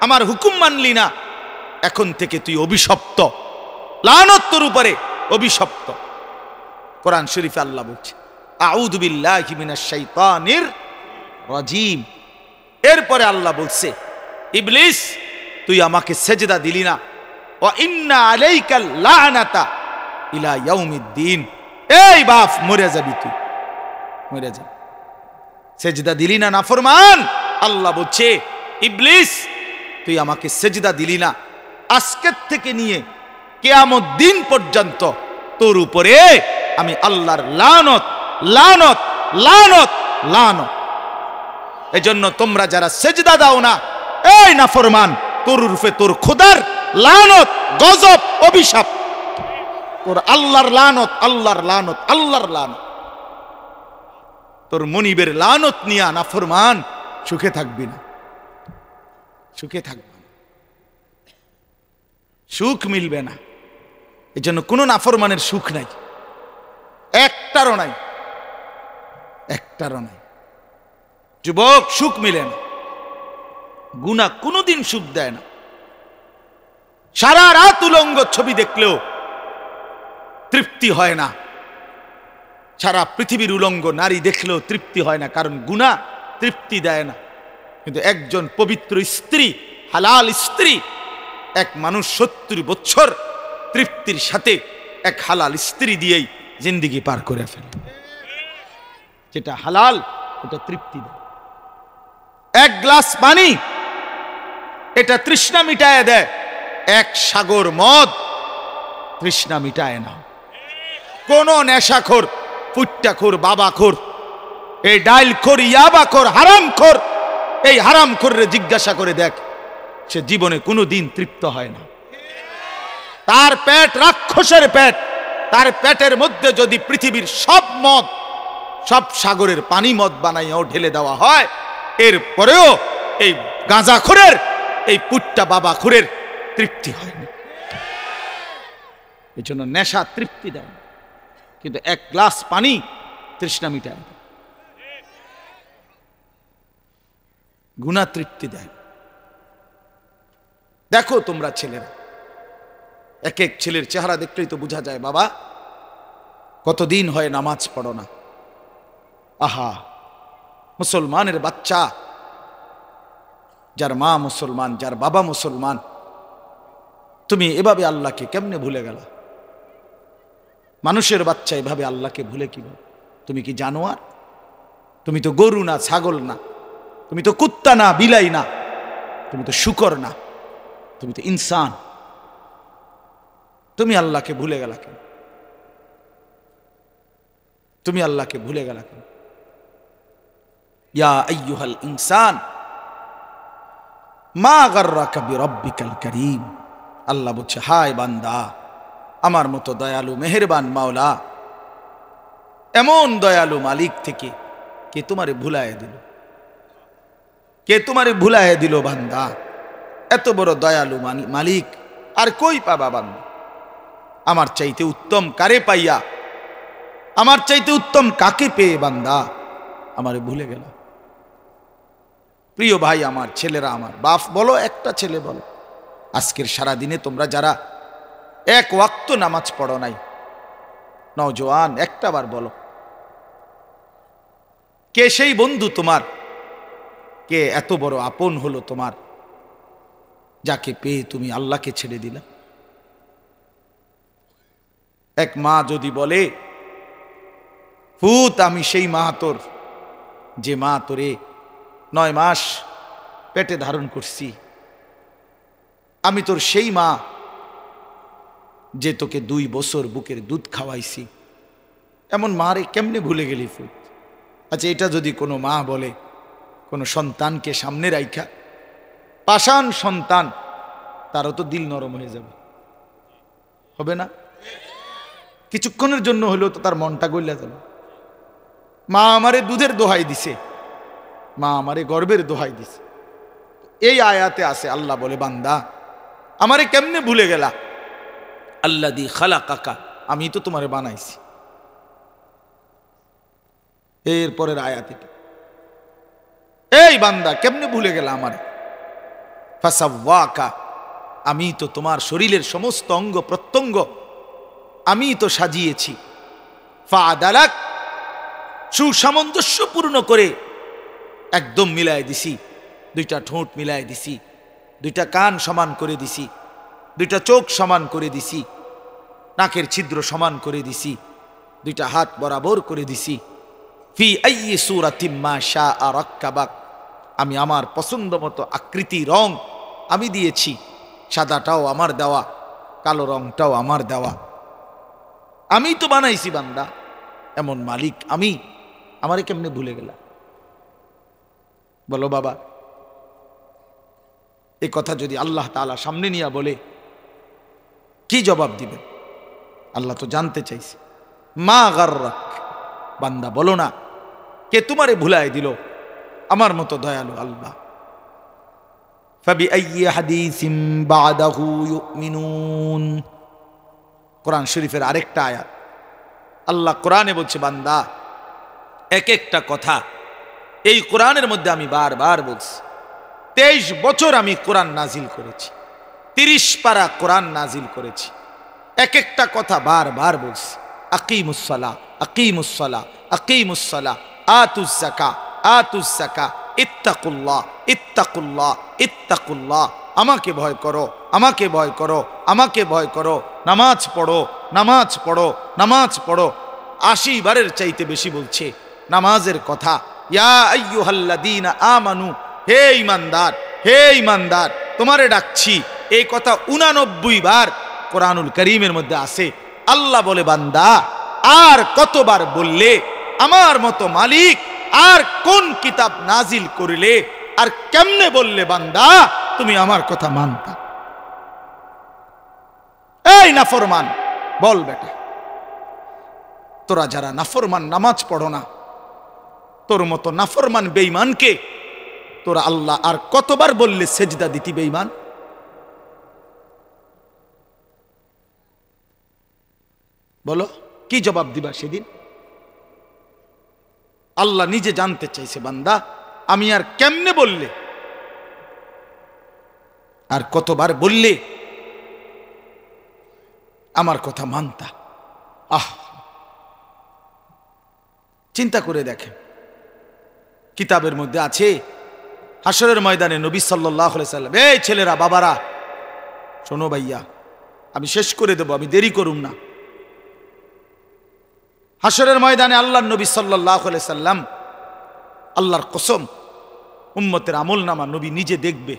আমার হুকুম মানলি না, এখন থেকে তুই অভিশপ্ত, লানত তোর উপরে, অভিশপ্ত। কোরআন শরীফে আল্লাহ বলছে আউযু বিল্লাহি মিনাশ শাইতানির রাজিম। এরপরে আল্লাহ বলছে ইবলিস তুই আমাকে সেজদা দিলি না, ওয়া ইন্না আলাইকাল লানাতা ইলা ইয়াউমিদ্দিন। এই বাপ, মরে যাবি তুই, মরে যাবি। সেজদা দিলি না নাফরমান, আল্লাহ বলছে ইবলিস তুই আমাকে সেজদা দিলি না, আজকের থেকে নিয়ে কিয়ামত দিন পর্যন্ত তোর উপরে আমি আল্লাহর লানত লানত লানত লানত। এজন্য তোমরা যারা সেজদা দাও না, এই নাফরমান, তোর রূপে তোর খোদার লানত, গজব, অভিশাপ, তোর আল্লাহর লানত, আল্লাহর লানত, আল্লাহর লানত, তোর মনিবের লানত নিয়া নাফরমান সুখে থাকবি না, সুখে থাকবি না, সুখ মিলবে না। এজন্য কোনো নাফরমানের সুখ নাই, একটারও নাই, একটারও নাই। যুবক, সুখ মিলে না, গুনাহ কোনোদিন সুখ দেয় না। সারা রাত উলঙ্গ ছবি দেখলেও তৃপ্তি হয় না, সারা পৃথিবীর উলঙ্গ নারী দেখলেও তৃপ্তি হয় না, কারণ গুনাহ তৃপ্তি দেয় না। কিন্তু একজন পবিত্র স্ত্রী, হালাল স্ত্রী, এক মানুষ 70 বছর তৃপ্তির সাথে এক হালাল স্ত্রী দিয়েই জিন্দেগি পার করে ফেলে। যেটা হালাল ওটা তৃপ্তি দেয়। এক গ্লাস পানি এটা তৃষ্ণা মিটায় দেয়, এক সাগর মদ তৃষ্ণা মিটায় না। কোন নেশাখোর, পুট্টাখোর, বাবাখোর, এই ডাইলখোর, ইয়াবাখোর, হারামখোর, এই হারামখোররে জিজ্ঞাসা করে দেখ, সে জীবনে কোনো দিন তৃপ্ত হয় না। তার পেট রাক্ষসের পেট, তার পেটের মধ্যে যদি পৃথিবীর সব মদ, সব সাগরের পানি মদ বানাইয়াও ঢেলে দেওয়া হয়, এরপরেও এই গাঁজাখোরের, এই পুট্টা বাবাখোরের তৃপ্তি হয় না। এই জন্য নেশা তৃপ্তি দেয়, কিন্তু এক গ্লাস পানি তৃষ্ণা মিটায়, গুনাহ তৃপ্তি দেয়। দেখো তোমরা ছেলেরা, এক এক ছেলের চেহারা দেখলেই তো বোঝা যায়, বাবা কতদিন হয় নামাজ পড়ো না। আহা, মুসলমানের বাচ্চা, যার মা মুসলমান, যার বাবা মুসলমান, তুমি এভাবে আল্লাহকে কেমনে ভুলে গেলা? মানুষের বাচ্চা এভাবে আল্লাহকে ভুলে কিভাবে? তুমি কি জানোয়ার? তুমি তো গরু না, ছাগল না, তুমি তো কুত্তা না, বিলাই না, তুমি তো শূকর না, তুমি তো ইনসান। তুমি আল্লাহকে ভুলে গেলা কেন? তুমি আল্লাহকে ভুলে গেলা কেন? ইয়া আইয়ুহাল ইনসান মা গাররাকা বিরাব্বিকাল কারীম। আল্লাহ বলছে, হায় বান্দা, আমার মতো দয়ালু মেহেরবান মাওলা, এমন দয়ালু মালিক থেকে কে তোমারে ভুলায় দিল? কে তোমারে ভুলায় দিল বান্দা? এত বড় দয়ালু মালিক আর কই পাবা বান্দা? আমার চাইতে উত্তম কারে পাইয়া, আমার চাইতে উত্তম কাকে পেয়ে বান্দা আমারে ভুলে গেল? প্রিয় ভাই আমার, ছেলেরা আমার, বাপ বলো, একটা ছেলে বলো, আজকের সারা দিনে তোমরা যারা এক ওয়াক্ত নামাজ পড়ো নাই, নওজোয়ান, একটা বার বলো, কে সেই বন্ধু তোমার, কে এত বড় আপন হলো তোমার, যাকে পেয়ে তুমি আল্লাহকে ছেড়ে দিলা? এক মা যদি বলে, ফুত আমি সেই মা তোর, যে মা তোরে 9 মাস পেটে ধারণ করছি, আমি তোর সেই মা যে তোকে 2 বছর বুকের দুধ খাওয়াইছি, এমন মারে কেমনে ভুলে গেলি ফুত? আচ্ছা, এটা যদি কোনো মা বলে কোনো সন্তানকে সামনে রাইখা, পাষাণ সন্তান, তারও তো দিল নরম হয়ে যাবে, হবে না? কিছুক্ষণের জন্য হলেও তো তার মনটা গইলা যাবে। মা আমারে দুধের দোহাই দিছে, মা আমারে গর্বের দোহাই দিছে। এই আয়াতে আছে, আল্লাহ বলে, বান্দা আমারে কেমনে ভুলে গেলা? আল্লাযী খালাকাকা, আমি তো তোমারে বানাইছি। এরপরের আয়াত এটা, এই বান্দা কেমনে ভুলে গেলা আমারে? ফাসাওয়াকা, আমি তো তোমার শরীরের সমস্ত অঙ্গ প্রত্যঙ্গ আমি তো সাজিয়েছি। ফাআদালাক, সুসামঞ্জস্যপূর্ণ করে একদম মিলাই দিছি, দুইটা ঠোঁট মিলাই দিছি, দুইটা কান সমান করে দিছি, দুইটা চোখ সমান করে দিছি, নাকের ছিদ্র সমান করে দিছি, দুইটা হাত বরাবর করে দিছি। ফি আইয়ি সূরাতিম মা শাআ রাক্কাবাক, আমি আমার পছন্দ মতো আকৃতি রং আমি দিয়েছি, সাদাটাও আমার দেওয়া, কালো রংটাও আমার দেওয়া, আমি তো বানাইছি বান্দা, এমন মালিক আমি, আমারে কেমনে ভুলে গেলা? বলো বাবা, এই কথা যদি আল্লাহ তাআলা সামনে নিয়ে বলে কি জবাব দিবেন? আল্লাহ তো জানতে চাইছে। মা গাররাক, বান্দা বলো না কে তোমারে ভুলায় দিল আমার মতো দয়ালু আল্লাহ। ফাবিআইয়ি হাদিসিম বাদাহু ইউমিনুন, কোরআন শরীফের আরেকটা আয়াত। আল্লাহ কোরআনে বলছে, বান্দা এক একটা কথা এই কোরআনের মধ্যে আমি বারবার বলছি। 23 বছর আমি কোরআন নাজিল করেছি, 30 পারা কোরআন নাজিল করেছি, এক একটা কথা বারবার বলছি। আকিমুস সালাহ, আকিমুস সালাহ, আকিমুস সালাহ, আতুজ যাকাত, আতুজ যাকাত, ইত্তাকুল্লাহ, ইত্তাকুল্লাহ, ইত্তাকুল্লাহ, আমাকে ভয় করো, আমাকে ভয় করো, আমাকে ভয় করো, নামাজ পড়ো, নামাজ পড়ো, নামাজ পড়ো। 80 বারের চাইতে বেশি বলছে নামাজের কথা। ইয়া আইয়ুহাল্লাযীনা আমানু, হে ঈমানদার, হে ঈমানদার, তোমারে ডাকছি। এই কথা 89 বার কোরআনুল কারীমের মধ্যে আছে। আল্লাহ বলে, বান্দা আর কতবার বললে আমার মতো মালিক আর কোন কিতাব নাজিল করিলে আর কেমনে বললে বান্দা তুমি আমার কথা মানতা? এই নাফরমান, বল বেটা, তোরা যারা নাফরমান নামাজ পড়ো না, তোর মতো নাফরমান বেঈমানকে তোরা আল্লাহ আর কতবার বললে সেজদা দিতি বেঈমান? বলো কি জবাব দিবা সেদিন? আল্লাহ নিজে জানতে চাইছে, বান্দা আমি আর কেমনে বললে, আর কতবার বললে আমার কথা মানতা? আহ, চিন্তা করে দেখেন, কিতাবের মধ্যে আছে হাসরের ময়দানে নবী সাল্লাল্লাহু আলাইহি সাল্লাম, এই ছেলেরা বাবারা শোনো ভাইয়া, আমি শেষ করে দেব, আমি দেরি করুম না। হাসরের ময়দানে আল্লাহর নবী সাল্লাল্লাহু আলাইহি সাল্লাম, আল্লাহর কসম, উম্মতের আমলনামা নবী নিজে দেখবে।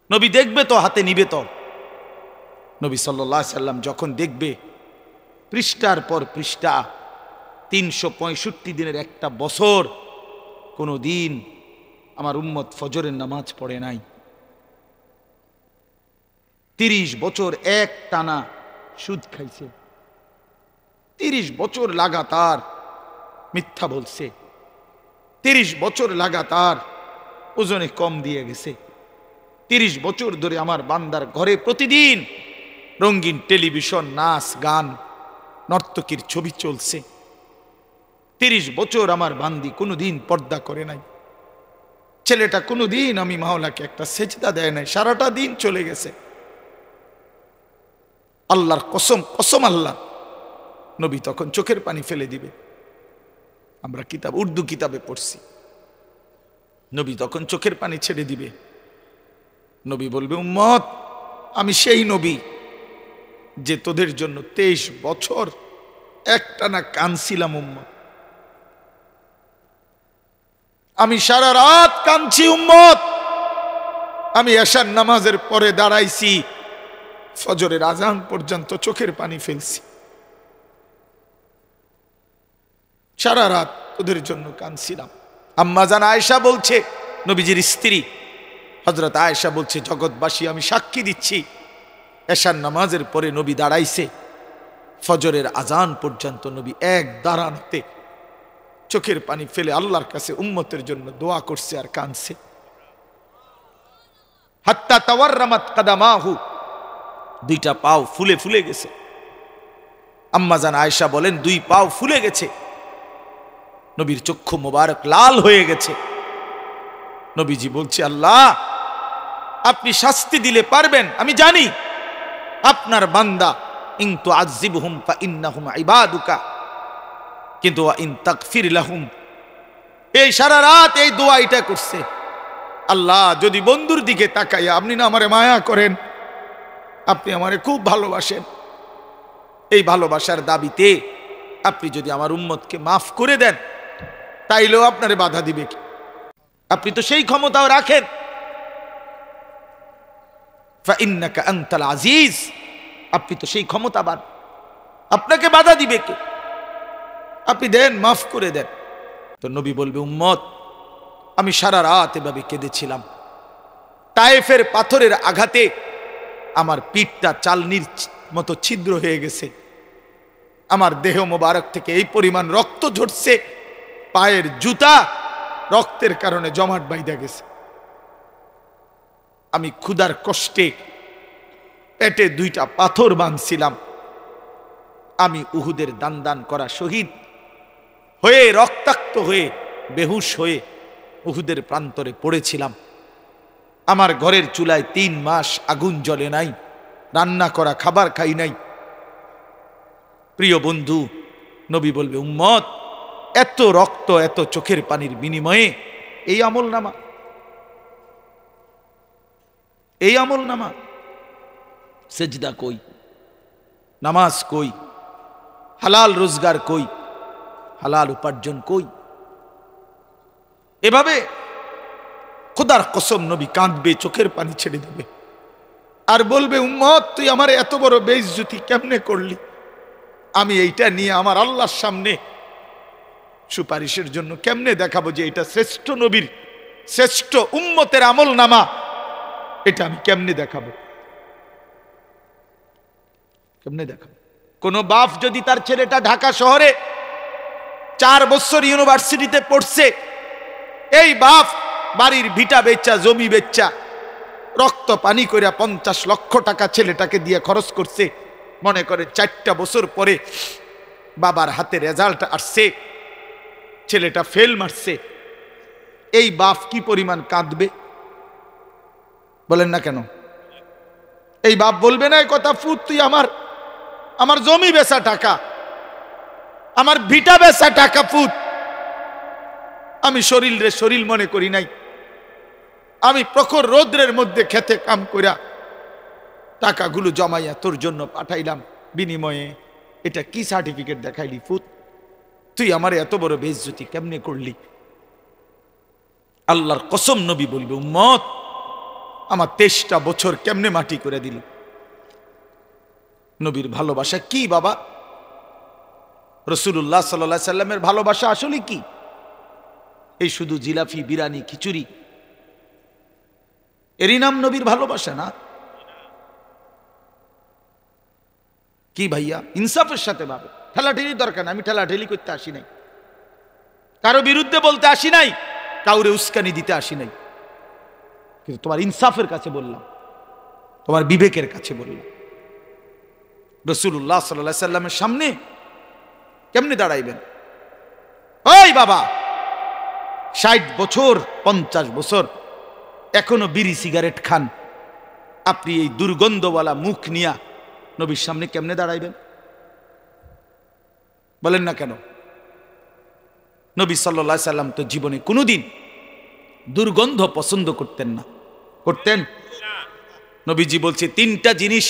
নবী দেখবে তো, হাতে নিবে তো। নবী সাল্লাল্লাহু আলাইহি সাল্লাম যখন দেখবে, পৃষ্ঠার পর পৃষ্ঠা, 365 দিনের একটা বছর কোনো দিন আমার উম্মত ফজরের নামাজ পড়ে নাই। 30 বছর এক টানা সুদ খাইছে, 30 বছর লাগাতার মিথ্যা বলছে, 30 বছর লাগাতার ওজনে কম দিয়ে গেছে, 30 বছর ধরে আমার বান্দার ঘরে প্রতিদিন রঙিন টেলিভিশন, নাচ গান, নর্তকীর ছবি চলছে। 30 বছর আমার বান্দি কোনোদিন পর্দা করে নাই, ছেলেটা কোনোদিন আমি মাওলাকে একটা সেজদা দেয় নাই, সারাটা দিন চলে গেছে। আল্লাহর কসম, কসম আল্লাহ, নবী তখন চোখের পানি ফেলে দিবে। আমরা কিতাব, উর্দু কিতাবে পড়ছি, নবী তখন চোখের পানি ছেড়ে দিবে। নবী বলবে, উম্মত আমি সেই নবী যে তোদের জন্য 23 বছর একটানা কাঁদছিলাম। উম্মত আমি সারা রাত কাঁদছি। উম্মত আমি এশার নামাজের পরে দাঁড়াইছি, ফজরের আজান পর্যন্ত চোখের পানি ফেলছি, সারা রাত ওদের জন্য কাঁদছিলাম। আম্মা জান আয়েশা বলছে, নবীজির স্ত্রী হযরত আয়েশা বলছে, জগৎবাসী আমি সাক্ষী দিচ্ছি, এশার নামাজের পরে নবী দাঁড়াইছে, ফজরের আজান পর্যন্ত নবী এক দাঁড়ানোতে চোখের পানি ফেলে আল্লাহর কাছে উম্মতের জন্য দোয়া করছে আর কাঁদছে। হাত্তা তাওয়াররামাত কাদামাহু, দুইটা পাও ফুলে ফুলে গেছে। আম্মা জান আয়েশা বলেন, 2 পাও ফুলে গেছে, নবীর চক্ষু মোবারক লাল হয়ে গেছে। নবীজি বলছে, আল্লাহ আপনি শাস্তি দিলে পারবেন, আমি জানি আপনার বান্দা। ইন তুআযিবহুম ফাইন্নাহুম ইবাদুকা, কিন্তু ওয়া ইন তাগফির লাহুম, এই সারা রাত এই দোয়া এটা করছে, আল্লাহ যদি বন্ধুর দিকে তাকাইয়া আপনি না আমারে মায়া করেন, আপনি আমারে খুব ভালোবাসেন, এই ভালোবাসার দাবিতে আপনি যদি আমার উম্মতকে মাফ করে দেন, তাইলেও আপনারে বাধা দিবে কি? আপনি তো সেই ক্ষমতাও রাখেন। ফাইন্নাকা আনতাল আজিজ, আপনি তো সেই ক্ষমতাবান, আপনাকে বাধা দিবে কে? আপনি দেন, মাফ করে দেন। তো নবী বলবে, উম্মত আমি সারা রাত এভাবে কেঁদেছিলাম, তায়েফের পাথরের আঘাতে আমার পিঠটা চালনির মতো ছিদ্র হয়ে গেছে, আমার দেহ মোবারক থেকে এই পরিমাণ রক্ত ঝরছে, পায়ের জুতা রক্তের কারণে জমাট বাইধা গেছে, আমি ক্ষুধার কষ্টে পেটে 2টা পাথর বাঁধছিলাম, আমি উহুদের দান দান করা শহীদ হয়ে রক্তাক্ত হয়ে বেহুশ হয়ে উহুদের প্রান্তরে পড়েছিলাম, আমার ঘরের চুলায় 3 মাস আগুন জ্বলে নাই, রান্না করা খাবার খাই নাই। প্রিয় বন্ধু, নবী বলবে, উম্মত এত রক্ত এত চোখের পানির বিনিময়ে এই আমলনামা, এই আমলনামা, সেজদা কই, নামাজ কই, হালাল রোজগার কই, হালাল উপার্জন কই? এভাবে খোদার কসম নবী কাঁদবে, চোখের পানি ছেড়ে দেবে আর বলবে, উম্মত তুই আমার এত বড় বেইজ্জতি কেমনে করলি? আমি এইটা নিয়ে আমার আল্লাহর সামনে সুপারিশের জন্য কেমনে দেখাবো যে এটা শ্রেষ্ঠ নবীর শ্রেষ্ঠ উম্মতের আমলনামা? এটা আমি কেমনে দেখাবো? কেমনে দেখাবো? কোন বাপ যদি তার ছেলেটা ঢাকা শহরে 4 বছর ইউনিভার্সিটিতে পড়ছে, এই বাপ বাড়ির ভিটা বেচা জমি বেচা রক্ত পানি করে 50 লক্ষ টাকা ছেলেটাকে দিয়ে খরচ করছে, মনে করে 4টা বছর পরে বাবার হাতে রেজাল্ট আসছে, ছেলেটা ফেল মারছে, এই বাপ কি পরিমাণ কাঁদবে বলেন না কেন? এই বাপ বলবে না এই কথা, ফুট তুই আমার জমি বেচা টাকা, আমার ভিটা বেচা টাকা ফুট, আমি শরীর মনে করি নাই, আমি প্রখর রৌদ্রের মধ্যে খেতে কাম কইরা টাকাগুলো জমাইয়া তোর জন্য পাঠাইলাম, বিনিময়ে এটা কি সার্টিফিকেট দেখাইলি ফুট? তুই আমার এত বড় বেইজ্জতি কেমনে করলি? আল্লাহর কসম নবী বলবে, উম্মত আমার 23টা বছর কেমনে মাটি করে দিল। নবীর ভালোবাসা কি বাবা? রাসূলুল্লাহ সাল্লাল্লাহু আলাইহি সাল্লামের ভালোবাসা আসলে কি? এই শুধু জিলাফি বিরানি খিচুড়ি এরই নাম নবীর ভালোবাসা না? কি ভাইয়া, ইনসাফের সাথে ভাবে, ঠেলাঠেলির দরকার না, আমি ঠেলাঠেলি করতে আসি নাই, কারো বিরুদ্ধে বলতে আসি নাই, কাউরে উস্কানি দিতে আসি নাই, কিন্তু তোমার ইনসাফের কাছে বললাম, তোমার বিবেকের কাছে বললাম। রাসূলুল্লাহ সাল্লাল্লাহু আলাইহি সাল্লামের সামনে কেমনে দাঁড়াইবেন? ওই বাবা 60 বছর 50 বছর এখনো বিড়ি সিগারেট খান, আপনি এই দুর্গন্ধওয়ালা মুখ নিয়া নবীর সামনে কেমনে দাঁড়াইবেন বলেন না কেন? নবী সাল্লাল্লাহু আলাইহি সাল্লাম তো জীবনে কোনোদিন দুর্গন্ধ পছন্দ করতেন না। করতেন? নবীজি বলছে 3টা জিনিস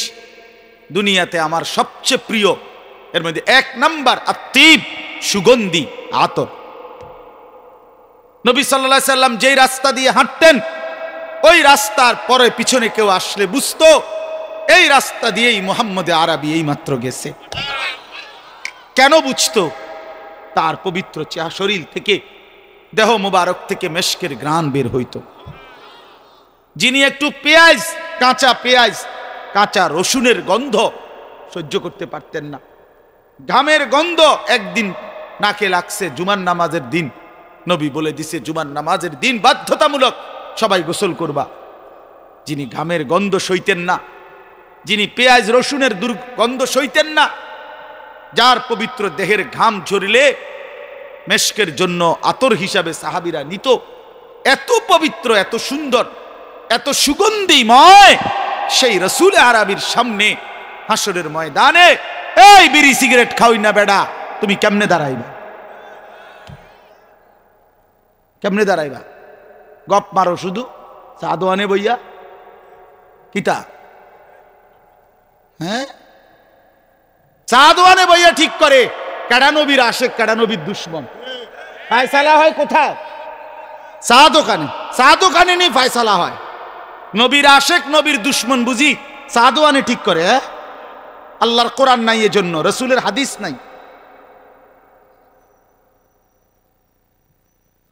দুনিয়াতে আমার সবচেয়ে প্রিয়, এর মধ্যে 1 নাম্বার আত্তিব, সুগন্ধি আতর। নবী সাল্লাল্লাহু আলাইহি সাল্লাম যেই রাস্তা দিয়ে হাঁটতেন, ওই রাস্তার পরে পিছনে কেউ আসলে বুঝতো এই রাস্তা দিয়েই মুহাম্মদে আরবি এই মাত্র গেছে। কেন বুঝতো? তার পবিত্র চেহারা শরীর থেকে, দেহ মোবারক থেকে মেশকের ঘ্রাণ বের হইতো। যিনি একটু পেঁয়াজ, কাঁচা পেঁয়াজ, কাঁচা রসুনের গন্ধ সহ্য করতে পারতেন না, ঘামের গন্ধ একদিন নাকে লাগছে, জুমার নামাজের দিন নবী বলে দিছে জুমার নামাজের দিন বাধ্যতামূলক সবাই গোসল করবা। যিনি ঘামের গন্ধ সইতেন না, যিনি পেঁয়াজ রসুনের দুর্গন্ধ সইতেন না, যার পবিত্র দেহের ঘাম ঝরিলে মেশকের জন্য আতর হিসাবে সাহাবীরা নিত, এত পবিত্র এত সুন্দর এত সুগন্ধিময় সেই রসুল আরবির সামনে হাসরের ময়দানে এই বিড়ি সিগারেট খাওই না বেডা, তুমি কেমনে দাঁড়াইবা? কেমনে দাঁড়াইবা? গপ মারো শুধু সাদওয়ানে বইয়া কিতা, হ্যাঁ সাদওয়ানে বইয়া ঠিক করে কেডা নবীর আশেক কেডা নবীর দুশ্মন। ফায়সালা হয় কোথায়? চা দোকানে। চা দোকানে নেই ফায়সালা হয়। নবীর আশেক নবীর দুশ্মন বুঝি চা দোকানে ঠিক করে? হ্যাঁ, আল্লাহর কোরআন নাই, এজন্য রসুলের হাদিস নাই।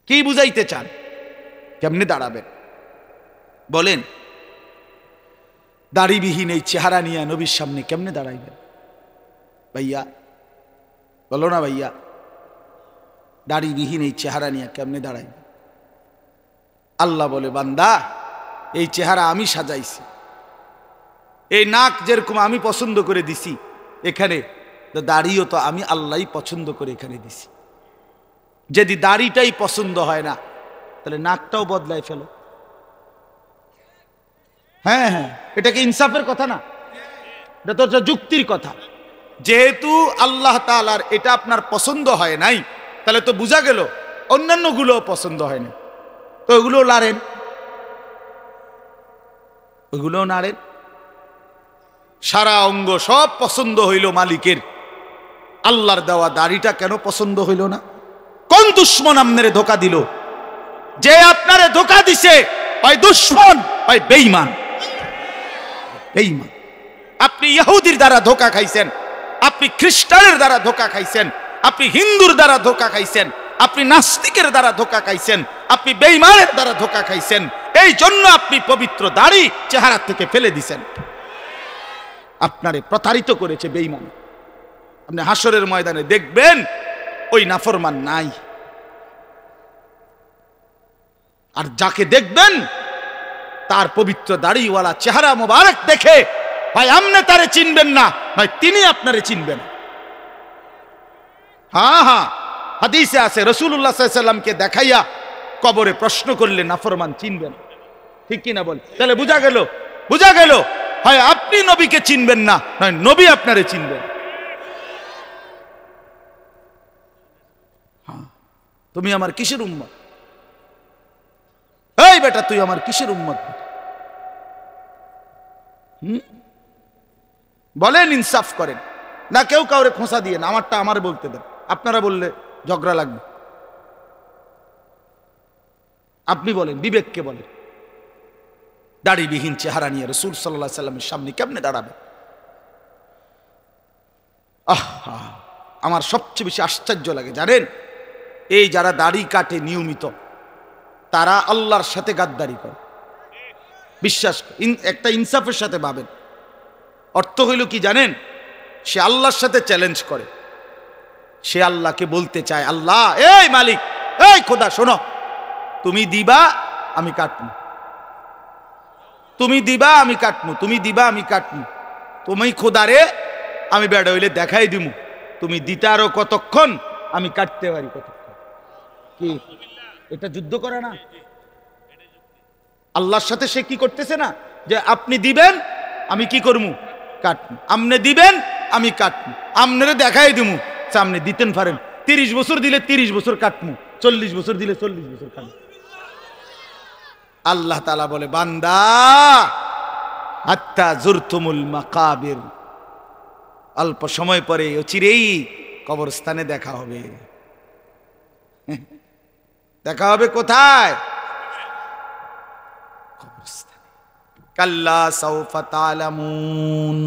কি বুঝাইতে চান? কেমনে দাঁড়াবেন বলেন? দাড়িবিহীন এই চেহারা নিয়ে নবীর সামনে কেমনে দাঁড়াইবেন ভাইয়া? বলো না ভাইয়া, দাড়িবিহীন এই চেহারা নিয়ে কেমনে দাঁড়াইবেন? আল্লাহ বলে, বান্দা এই চেহারা আমি সাজাইছি, এই নাক যেরকম আমি পছন্দ করে দিছি এখানে, দাড়িও তো আমি আল্লাহই পছন্দ করে এখানে দিছি। যদি দাড়িটাই পছন্দ হয় না তাহলে নাকটাও বদলাই ফেলো। হ্যাঁ হ্যাঁ, এটা কি ইনসাফের কথা না? এটা তো যুক্তির কথা। যেহেতু আল্লাহ তাআলার এটা আপনার পছন্দ হয় নাই, তাহলে তো বোঝা গেল অন্যান্য গুলো পছন্দ হয় না, তো ওগুলো নাড়েন, ওগুলো নাড়েন। সারা অঙ্গ সব পছন্দ হইল মালিকের, আল্লাহর দেওয়া দাড়িটা কেন পছন্দ হইল না? কোন দুশ্মন আপনারে ধোকা দিল? যে আপনারে ধোকা দিছে হয় দুশ্মন হয় বেঈমান। বেঈমান। আপনি ইহুদির দ্বারা ধোকা খাইছেন, আপনি খ্রিস্টানের দ্বারা ধোকা খাইছেন, আপনি হিন্দুর দ্বারা ধোকা খাইছেন, আপনি নাস্তিকের দ্বারা ধোকা খাইছেন, আপনি বেঈমানের দ্বারা ধোকা খাইছেন। এই জন্য আপনি পবিত্র দাড়ি চেহারা থেকে ফেলে দিছেন। আপনারে প্রতারিত করেছে বেঈমান। আপনি হাসরের ময়দানে দেখবেন ওই নাফরমান নাই, আর যাকে দেখবেন তার পবিত্র দাড়িওয়ালা চেহারা মোবারক দেখে ভাই আপনি তারে চিনবেন না, ভাই তিনি আপনারে চিনবেন। হ্যাঁ হ্যাঁ, হাদিসে আছে রাসূলুল্লাহ সাল্লাল্লাহু আলাইহি ওয়াসাল্লামকে দেখাইয়া কবরে প্রশ্ন করলে নাফরমান চিনবেন। ঠিক কি না বল? তাহলে বুঝা গেল, বুঝা গেল হয় আপনি নবীকে চিনবেন না, নয় নবী আপনারে চিনবেন। হ্যাঁ, তুমি আমার কিসের উম্মত? এই বেটা তুই আমার কিসের উম্মত? বলেন, ইনসাফ করেন না, কেউ কাউরে খোঁচা দিয়ে না, আমারটা আমার বলতে দেন। আপনারা বললে ঝগড়া লাগবে। আপনি বলেন, বিবেককে বলেন, দাড়িবিহীন চেহারা নিয়ে রাসূল সাল্লাল্লাহু আলাইহি সাল্লামের সামনে কেমনে দাঁড়াবে? আহা, আমার সবচেয়ে বেশি আশ্চর্য লাগে জানেন, এই যারা দাড়ি কাটে নিয়মিত, তারা আল্লাহর সাথে গাদ্দারি করে। বিশ্বাস একটা ইনসাফের সাথে ভাবেন। অর্থ হইল কি জানেন? সে আল্লাহর সাথে চ্যালেঞ্জ করে। সে আল্লাহকে বলতে চায়, আল্লাহ এই মালিক, এই খোদা শোনো, তুমি দিবা আমি কাটবো, তুমি দিবা আমি কাটবো, তুমি দিবা আমি কাটবো, তুমি খোদারে আমি বেড়া হইলে দেখাই দিমু, তুমি দিতে আরো কতক্ষণ, আমি কাটতে পারি কতক্ষণ। কি এটা যুদ্ধ করে না? আল্লাহর সাথে সে কি করতেছে না, যে আপনি দিবেন আমি কি করবো, কাটবো, আপনি দিবেন আমি কাটবো, আপনারে দেখাই দিমু, সামনে দিতেন পারেন। 30 বছর দিলে 30 বছর কাটবো, 40 বছর দিলে 40 বছর কাটবো। আল্লাহ তাআলা বলে, বান্দা হাত্তা জুরতুমুল মাকাবির, অল্প সময় পরে অচিরেই কবরস্থানে দেখা হবে। দেখা হবে কোথায়? কবরস্থানে। কাল্লা সাউফা তা'লামুন।